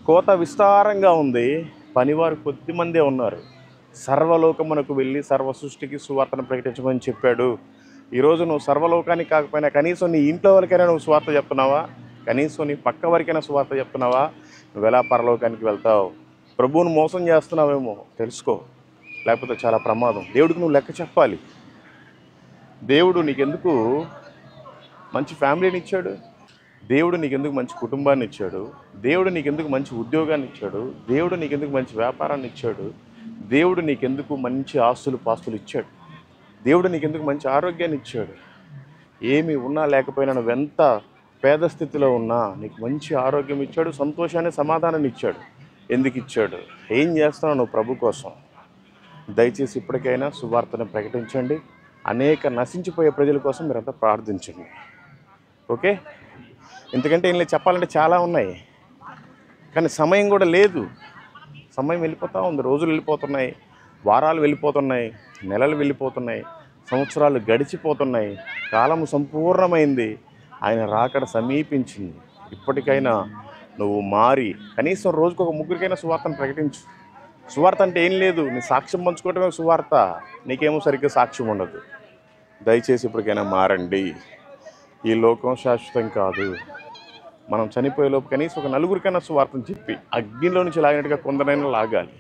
కోత విస్తారంగా ఉంది, పనివారు కొద్దిమందే ఉన్నారు. సర్వలోకమునకు వెళ్ళి సర్వ సృష్టికి సువార్తను ప్రకటించమని చెప్పాడు. ఈరోజు నువ్వు సర్వలోకానికి కాకపోయినా కనీసం నీ ఇంట్లో వరకైనా నువ్వు సువార్త చెప్తున్నావా? కనీసం నీ పక్క వరకైనా సువార్త చెప్తున్నావా? నువ్వు ఎలా పరలోకానికి వెళ్తావు? ప్రభువును మోసం చేస్తున్నావేమో తెలుసుకో, లేకపోతే చాలా ప్రమాదం. దేవుడికి నువ్వు లెక్క చెప్పాలి. దేవుడు నీకెందుకు మంచి ఫ్యామిలీని ఇచ్చాడు? దేవుడు నీకెందుకు మంచి కుటుంబాన్ని ఇచ్చాడు? దేవుడు నీకెందుకు మంచి ఉద్యోగాన్ని ఇచ్చాడు? దేవుడు నీకెందుకు మంచి వ్యాపారాన్ని ఇచ్చాడు? దేవుడు నీకెందుకు మంచి ఆస్తులు పాస్తులు ఇచ్చాడు? దేవుడు నీకెందుకు మంచి ఆరోగ్యాన్ని ఇచ్చాడు? ఏమి ఉన్నా లేకపోయినా నువ్వెంత పేద స్థితిలో ఉన్నా నీకు మంచి ఆరోగ్యం ఇచ్చాడు, సంతోషాన్ని సమాధానాన్ని ఇచ్చాడు. ఎందుకు ఇచ్చాడు? ఏం చేస్తున్నావు నువ్వు ప్రభు కోసం? దయచేసి ఇప్పటికైనా సువార్తను ప్రకటించండి. అనేక నశించిపోయే ప్రజల కోసం మీరంతా ప్రార్థించండి. ఓకే, ఎందుకంటే ఏం లేదు, చెప్పాలంటే చాలా ఉన్నాయి, కానీ సమయం కూడా లేదు. సమయం వెళ్ళిపోతూ ఉంది, రోజులు వెళ్ళిపోతున్నాయి, వారాలు వెళ్ళిపోతున్నాయి, నెలలు వెళ్ళిపోతున్నాయి, సంవత్సరాలు గడిచిపోతున్నాయి, కాలము సంపూర్ణమైంది, ఆయన రాకడ సమీపించింది. ఇప్పటికైనా నువ్వు మారి కనీసం రోజుకు ఒక ముగ్గురికైనా సువార్తను ప్రకటించు. సువార్త అంటే ఏం లేదు, నీ సాక్ష్యం పంచుకోవటమే సువార్త. నీకేమో సరిగ్గా సాక్ష్యం ఉండదు. దయచేసి ఇప్పటికైనా మారండి. ఈ లోకం శాశ్వతం కాదు. మనం చనిపోయేలోపు కనీసం ఒక నలుగురికైనా సువార్తను చెప్పి అగ్నిలో నుంచి లాగినట్టుగా కొందరైనా లాగాలి.